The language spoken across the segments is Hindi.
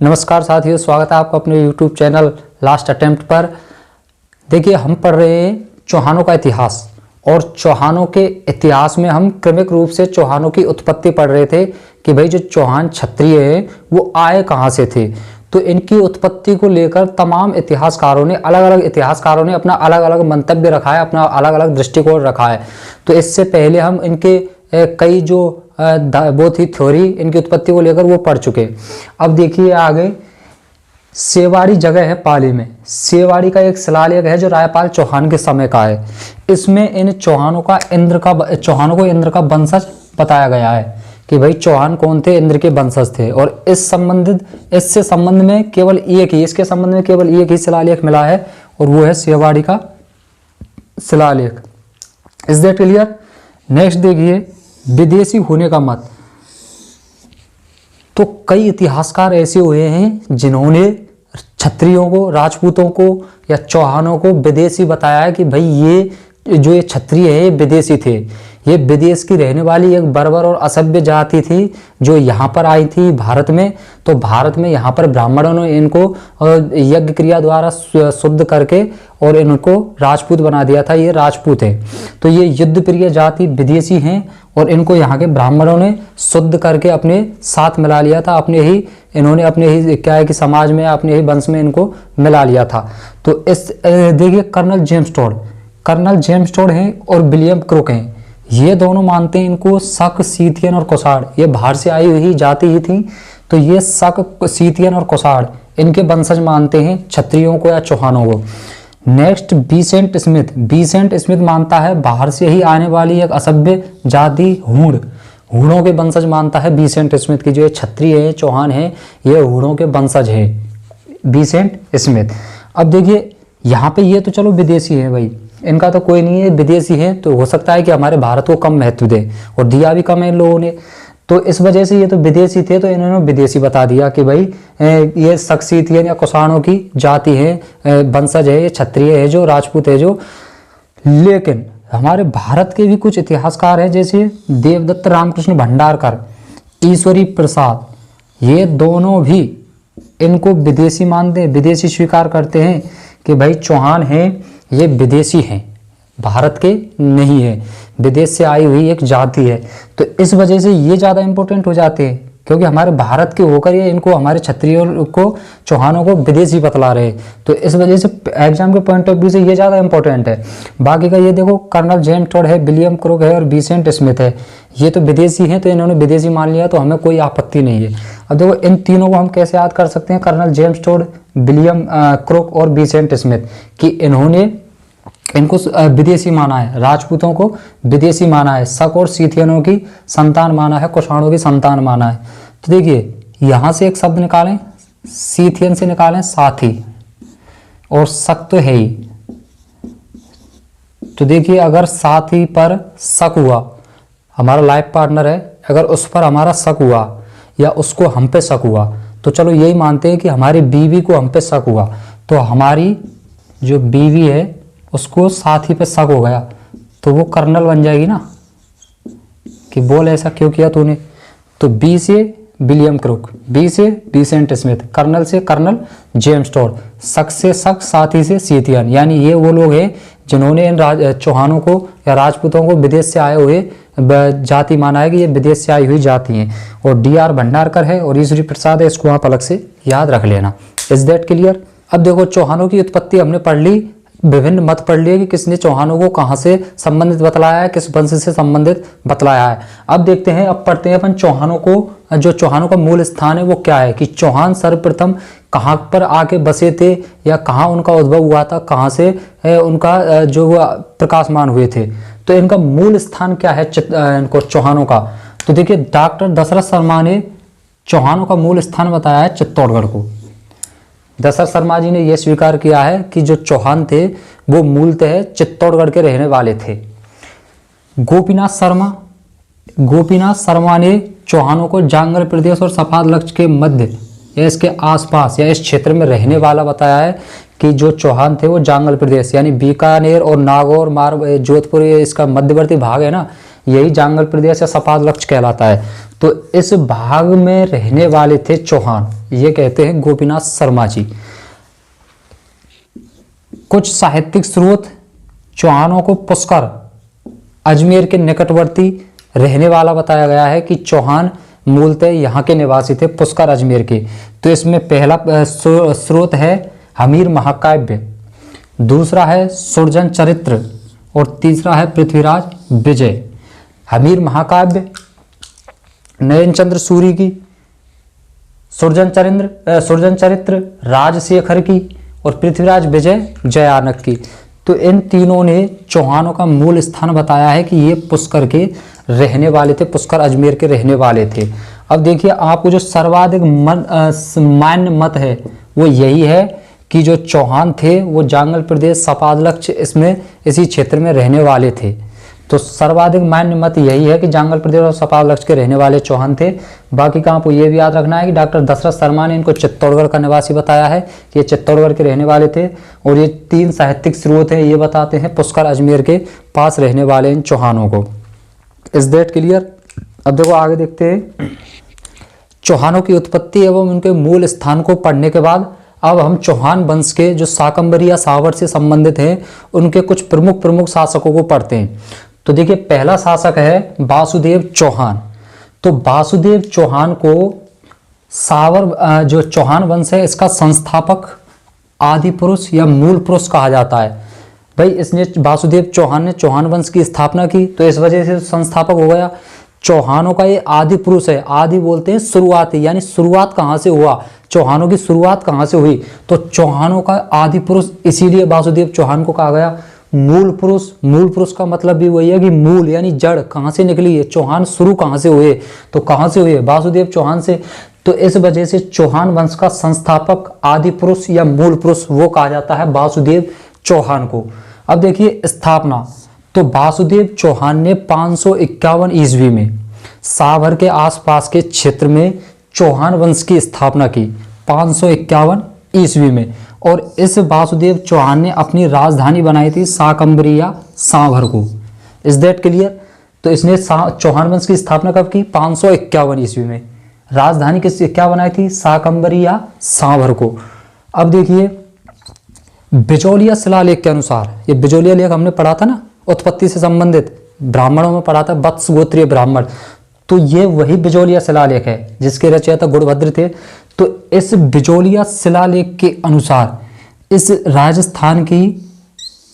नमस्कार साथियों, स्वागत है आपका अपने YouTube चैनल लास्ट अटेम्प्ट पर। देखिए, हम पढ़ रहे हैं चौहानों का इतिहास और चौहानों के इतिहास में हम क्रमिक रूप से चौहानों की उत्पत्ति पढ़ रहे थे कि भाई जो चौहान क्षत्रिय हैं वो आए कहाँ से थे। तो इनकी उत्पत्ति को लेकर तमाम इतिहासकारों ने अपना अलग अलग मंतव्य रखा है, अपना अलग अलग दृष्टिकोण रखा है। तो इससे पहले हम इनके कई जो वो थी थ्योरी इनकी उत्पत्ति को लेकर वो पढ़ चुके। अब देखिए आगे, सेवाड़ी जगह है पाली में। सेवाड़ी का एक शिलालेख है जो रायपाल चौहान के समय का है। इसमें इन चौहानों को इंद्र का वंशज बताया गया है कि भाई चौहान कौन थे, इंद्र के वंशज थे। और इसके संबंध में केवल एक ही शिलालेख मिला है और वो है सेवाड़ी का शिलालेख। Is that clear? नेक्स्ट देखिए, विदेशी होने का मत। तो कई इतिहासकार ऐसे हुए हैं जिन्होंने क्षत्रियों को, राजपूतों को या चौहानों को विदेशी बताया है कि भाई ये क्षत्रिय है ये विदेशी थे। ये विदेश की रहने वाली एक बर्बर और असभ्य जाति थी जो यहाँ पर आई थी भारत में। तो भारत में यहाँ पर ब्राह्मणों ने इनको यज्ञ क्रिया द्वारा शुद्ध करके और इनको राजपूत बना दिया था। ये राजपूत है। तो ये युद्ध प्रिय जाति विदेशी हैं और इनको यहाँ के ब्राह्मणों ने शुद्ध करके अपने साथ मिला लिया था। इन्होंने अपने ही क्या है कि समाज में, अपने ही वंश में इनको मिला लिया था। तो इस देखिए, कर्नल जेम्स टोड हैं और विलियम क्रुक हैं। ये दोनों मानते हैं इनको शक, सीथियन और कोसाड़, ये बाहर से आई हुई जाति ही थी। तो ये शक, सीथियन और कोसाड़ इनके वंशज मानते हैं क्षत्रियों को या चौहानों को। नेक्स्ट, बीसेंट स्मिथ मानता है बाहर से ही आने वाली एक असभ्य जाति हूणों के वंशज मानता है बीसेंट स्मिथ की। जो ये क्षत्रिय है, चौहान है, ये हूणों के वंशज है, बीसेंट स्मिथ। अब देखिए यहाँ पे ये तो चलो विदेशी है भाई, इनका तो कोई नहीं है, विदेशी है। तो हो सकता है कि हमारे भारत को कम महत्व दे और दिया भी कम है इन लोगों ने। तो इस वजह से ये तो विदेशी थे, तो इन्होंने विदेशी बता दिया कि भाई ये सक्सीथियन या कुषाणों की जाति है, वंशज है, ये क्षत्रिय है, जो राजपूत है जो। लेकिन हमारे भारत के भी कुछ इतिहासकार हैं जैसे देवदत्त रामकृष्ण भंडारकर, ईश्वरी प्रसाद, ये दोनों भी इनको विदेशी मानते हैं, विदेशी स्वीकार करते हैं कि भाई चौहान हैं ये विदेशी हैं, भारत के नहीं है, विदेश से आई हुई एक जाति है। तो इस वजह से ये ज़्यादा इंपॉर्टेंट हो जाते हैं क्योंकि हमारे भारत के होकर ये इनको, हमारे क्षत्रियों को, चौहानों को विदेशी बतला रहे। तो इस वजह से एग्जाम के पॉइंट ऑफ व्यू से ये ज़्यादा इंपॉर्टेंट है। बाकी का ये देखो, कर्नल जेम्स टोड है, विलियम क्रुक है और बीसेंट स्मिथ है, ये तो विदेशी हैं, तो इन्होंने विदेशी मान लिया, तो हमें कोई आपत्ति नहीं है। अब देखो इन तीनों को हम कैसे याद कर सकते हैं, colonel James Tod, William Crooke और बीसेंट स्मिथ, कि इन्होंने इनको विदेशी माना है, राजपूतों को विदेशी माना है, शक और सीथियनों की संतान माना है, कुषाणों की संतान माना है। तो देखिए यहाँ से एक शब्द निकालें, सीथियन से निकालें साथी, और शक तो है ही। तो देखिए अगर साथी पर शक हुआ, हमारा लाइफ पार्टनर है, अगर उस पर हमारा शक हुआ या उसको हम पे शक हुआ, तो चलो यही मानते हैं कि हमारी बीवी को हम पे शक हुआ, तो हमारी जो बीवी है उसको साथी पे शक हो गया, तो वो कर्नल बन जाएगी ना, कि बोल ऐसा क्यों किया तूने। तो बी से विलियम क्रुक, बी से बीसेंट स्मिथ, कर्नल से कर्नल जेम्स टोड, शक से शक, साथी से सीथियन, यानी ये वो लोग हैं जिन्होंने इन चौहानों को या राजपूतों को विदेश से आए हुए जाति माना है कि ये विदेश से आई हुई जाति हैं। और DR भंडारकर है और ईश्वरी प्रसाद है, इसको आप अलग से याद रख लेना। Is that clear? अब देखो चौहानों की उत्पत्ति हमने पढ़ ली, विभिन्न मत पढ़ लिए कि किसने चौहानों को कहाँ से संबंधित बतलाया है, किस वंश से संबंधित बतलाया है। अब देखते हैं, अब पढ़ते हैं अपन चौहानों को, जो चौहानों का मूल स्थान है वो क्या है, कि चौहान सर्वप्रथम कहाँ पर आके बसे थे या कहाँ उनका उद्भव हुआ था, कहाँ से उनका जो प्रकाशमान हुए थे। तो इनका मूल स्थान क्या है इनको चौहानों का। तो देखिए डॉक्टर दशरथ शर्मा ने चौहानों का मूल स्थान बताया है चित्तौड़गढ़ को। दशरथ शर्मा जी ने यह स्वीकार किया है कि जो चौहान थे वो मूलतः चित्तौड़गढ़ के रहने वाले थे। गोपीनाथ शर्मा ने चौहानों को जांगल प्रदेश और सपाद लक्ष्य के मध्य या इसके आसपास या इस क्षेत्र में रहने वाला बताया है कि जो चौहान थे वो जांगल प्रदेश यानी बीकानेर और नागौर, जोधपुर, इसका मध्यवर्ती भाग है ना, यही जांगल प्रदेश या सपाद लक्ष्य कहलाता है। तो इस भाग में रहने वाले थे चौहान, ये कहते हैं गोपीनाथ शर्मा जी। कुछ साहित्यिक स्रोत चौहानों को पुष्कर अजमेर के निकटवर्ती रहने वाला बताया गया है कि चौहान मूलतः यहाँ के निवासी थे, पुष्कर अजमेर के। तो इसमें पहला स्रोत है हमीर महाकाव्य, दूसरा है सुरजन चरित्र और तीसरा है पृथ्वीराज विजय। हमीर महाकाव्य नयनचंद्र सूरी की, सुरजन चरित्र राजशेखर की और पृथ्वीराज विजय जयानक की। तो इन तीनों ने चौहानों का मूल स्थान बताया है कि ये पुष्कर के रहने वाले थे, पुष्कर अजमेर के रहने वाले थे। अब देखिए आपको जो सर्वाधिक मान्य मत है वो यही है कि जो चौहान थे वो जांगल प्रदेश, सपादलक्ष इसमें इसी क्षेत्र में रहने वाले थे। तो सर्वाधिक मान्य मत यही है कि जांगल प्रदेश और सपादलक्ष के रहने वाले चौहान थे। बाकी का आपको ये भी याद रखना है कि डॉक्टर दशरथ शर्मा ने इनको चित्तौड़गढ़ का निवासी बताया है कि ये चित्तौड़गढ़ के रहने वाले थे। और ये तीन साहित्यिक स्रोत हैं, ये बताते हैं पुष्कर अजमेर के पास रहने वाले इन चौहानों को। Is that clear? अब देखो आगे देखते हैं। चौहानों की उत्पत्ति एवं उनके मूल स्थान को पढ़ने के बाद अब हम चौहान वंश के जो शाकंभरी या सावर से संबंधित हैं उनके कुछ प्रमुख शासकों को पढ़ते हैं। तो देखिए पहला शासक है वासुदेव चौहान। तो वासुदेव चौहान को सावर जो चौहान वंश है इसका संस्थापक, आदि पुरुष या मूल पुरुष कहा जाता है। भाई इसने वासुदेव चौहान ने चौहान वंश की स्थापना की तो इस वजह से संस्थापक हो गया। चौहानों का ये आदि पुरुष है, आदि बोलते हैं शुरुआती, यानी शुरुआत कहाँ से हुआ, चौहानों की शुरुआत कहाँ से हुई। तो चौहानों का आदि पुरुष इसीलिए वासुदेव चौहान को कहा गया। मूल पुरुष का मतलब भी वही है कि मूल यानी जड़ कहाँ से निकली है, चौहान शुरू कहाँ से हुए, तो कहाँ से हुए, वासुदेव चौहान से। तो इस वजह से चौहान वंश का संस्थापक, आदि पुरुष या मूल पुरुष वो कहा जाता है वासुदेव चौहान को। अब देखिए स्थापना, तो वासुदेव चौहान ने 551 ईस्वी में सावर के आसपास के क्षेत्र में चौहान वंश की स्थापना की 551 ईस्वी में। और इस वासुदेव चौहान ने अपनी राजधानी बनाई थी शाकंभरी या सांभर को। Is that clear? तो इसने चौहान वंश की स्थापना कब की? 551 ईस्वी में। राजधानी क्या बनाई थी? शाकंभरी या सांभर को। अब देखिए बिजौलिया शिलालेख के अनुसार, ये बिजौलिया लेख हमने पढ़ा था ना, उत्पत्ति से संबंधित ब्राह्मणों में पढ़ा था, वत्स गोत्रीय ब्राह्मण। तो ये वही बिजौलिया शिलालेख है जिसके रचयिता गुणभद्र थे। तो इस बिजौलिया शिलालेख के अनुसार इस राजस्थान की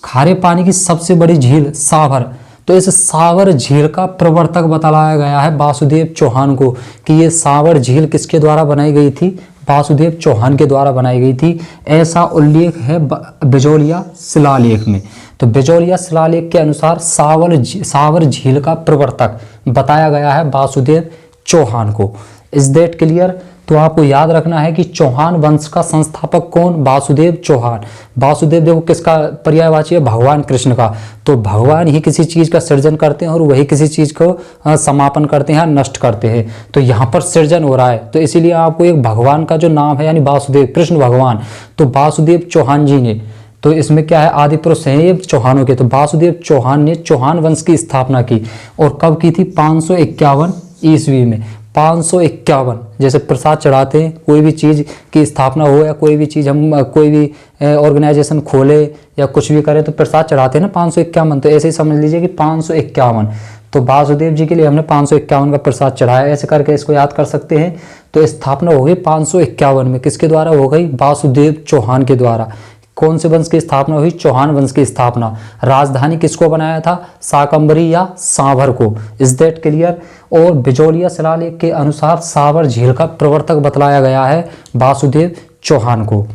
खारे पानी की सबसे बड़ी झील सावर, तो इस सावर झील का प्रवर्तक बताया गया है वासुदेव चौहान को कि ये सावर झील किसके द्वारा बनाई गई थी? वासुदेव चौहान के द्वारा बनाई गई थी। ऐसा उल्लेख है बिजौलिया शिलालेख में। तो बिजौलिया शिलालेख के अनुसार सावर झील का प्रवर्तक बताया गया है वासुदेव चौहान को। Is that clear? तो आपको याद रखना है कि चौहान वंश का संस्थापक कौन? वासुदेव चौहान। वासुदेव देखो किसका पर्यायवाची है? भगवान कृष्ण का। तो भगवान ही किसी चीज का सृजन करते हैं और वही किसी चीज को समापन करते हैं, नष्ट करते हैं। तो यहाँ पर सृजन हो रहा है, तो इसीलिए आपको एक भगवान का जो नाम है यानी वासुदेव, कृष्ण भगवान, तो वासुदेव चौहान जी ने, तो इसमें क्या है? आदि पुरुष हैं ये चौहानों के। तो वासुदेव चौहान ने चौहान वंश की स्थापना की। और कब की थी? 551 ईस्वी में। 551, जैसे प्रसाद चढ़ाते हैं, कोई भी चीज़ की स्थापना हो या कोई भी चीज़ हम कोई भी ऑर्गेनाइजेशन खोले या कुछ भी करें तो प्रसाद चढ़ाते हैं ना 551। तो ऐसे ही समझ लीजिए कि 551, तो वासुदेव जी के लिए हमने 551 का प्रसाद चढ़ाया, ऐसे करके इसको याद कर सकते हैं। तो स्थापना हो गई 551 में, किसके द्वारा हो गई? वासुदेव चौहान के द्वारा। कौन से वंश की स्थापना हुई? चौहान वंश की स्थापना। राजधानी किसको बनाया था? शाकंभरी या सांभर को। Is that clear? और बिजौलिया शिलालेख के अनुसार सावर झील का प्रवर्तक बतलाया गया है वासुदेव चौहान को।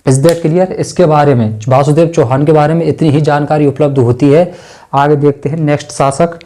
Is that clear? इसके बारे में, वासुदेव चौहान के बारे में इतनी ही जानकारी उपलब्ध होती है। आगे देखते हैं नेक्स्ट शासक